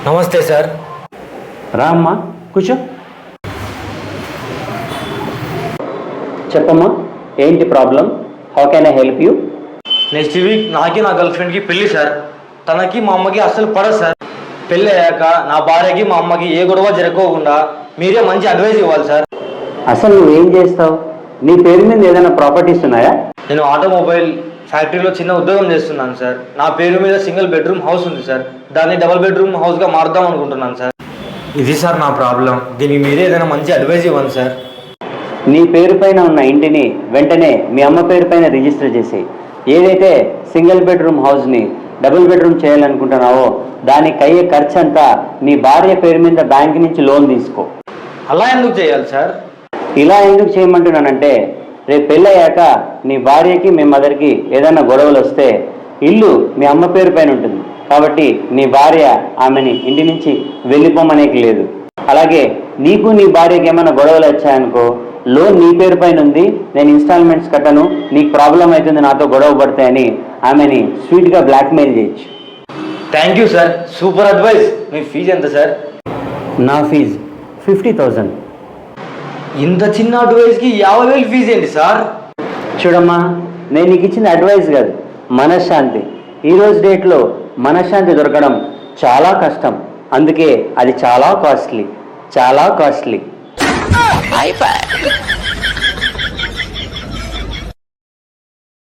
నమస్తే సార్. రా అమ్మా, కూర్చో. చెప్పమ్మా, ఏంటి problem? How can I help you? Next week నాకి నా గర్ల్ ఫ్రెండ్కి పెళ్ళి సార్. తనకి మా అమ్మకి అస్సలు పడదు సార్. పెళ్ళి అయ్యాక నా భార్యకి మా అమ్మకి ఏ గొడవ జరగకుండా మీరే మంచి అడ్వైస్ ఇవ్వాలి సార్. అసలు నువ్వేం చేస్తావు? నీ పేరు మీద ఏదైనా ప్రాపర్టీస్ ఉన్నాయా? నేను ఆటోమొబైల్ ఫ్యాక్టరీలో చిన్న ఉద్యోగం చేస్తున్నాను సార్. నా పేరు మీద సింగిల్ బెడ్రూమ్ హౌస్ ఉంది సార్. దాన్ని డబుల్ బెడ్రూమ్ హౌస్గా మారుద్దాం అనుకుంటున్నాను సార్. ఇది సార్ నా ప్రాబ్లం. దీనికి మీరే ఏదైనా మంచి అడ్వైస్ ఇవ్వండి సార్. నీ పేరు పైన ఉన్న ఇంటిని వెంటనే మీ అమ్మ పేరు పైన రిజిస్టర్ చేసి ఏదైతే సింగిల్ బెడ్రూమ్ హౌస్ని డబుల్ బెడ్రూమ్ చేయాలనుకుంటున్నావో దానికి అయ్యే ఖర్చు అంతా నీ భార్య పేరు మీద బ్యాంక్ నుంచి లోన్ తీసుకో. అలా ఎందుకు చేయాలి సార్? ఇలా ఎందుకు చేయమంటున్నానంటే, రేపు పెళ్ళయ్యాక నీ భార్యకి మీ మదర్కి ఏదైనా గొడవలు వస్తే ఇల్లు మీ అమ్మ పేరు పైన ఉంటుంది. కాబట్టి నీ భార్య ఆమెని ఇంటి నుంచి వెళ్ళిపోమనేకి లేదు. అలాగే నీకు నీ భార్యకి ఏమైనా గొడవలు వచ్చాయనుకో, లోన్ నీ పేరు పైన ఉంది, నేను ఇన్స్టాల్మెంట్స్ కట్టను, నీకు ప్రాబ్లం అవుతుంది, నాతో గొడవ పడతాయని ఆమెని స్వీట్గా బ్లాక్మెయిల్ చేయొచ్చు. Thank you sir, super advice. మీ ఫీజు ఎంత సార్? నా ఫీజు 50,000. ఇంత చిన్న అడ్వైస్కి 50,000 ఫీజు ఏంటి సార్? చూడమ్మా, నేను నీకు ఇచ్చిన అడ్వైస్ కాదు, మనశ్శాంతి. ఈరోజు డేట్లో మనశ్శాంతి దొరకడం చాలా కష్టం. అందుకే అది చాలా కాస్ట్లీ.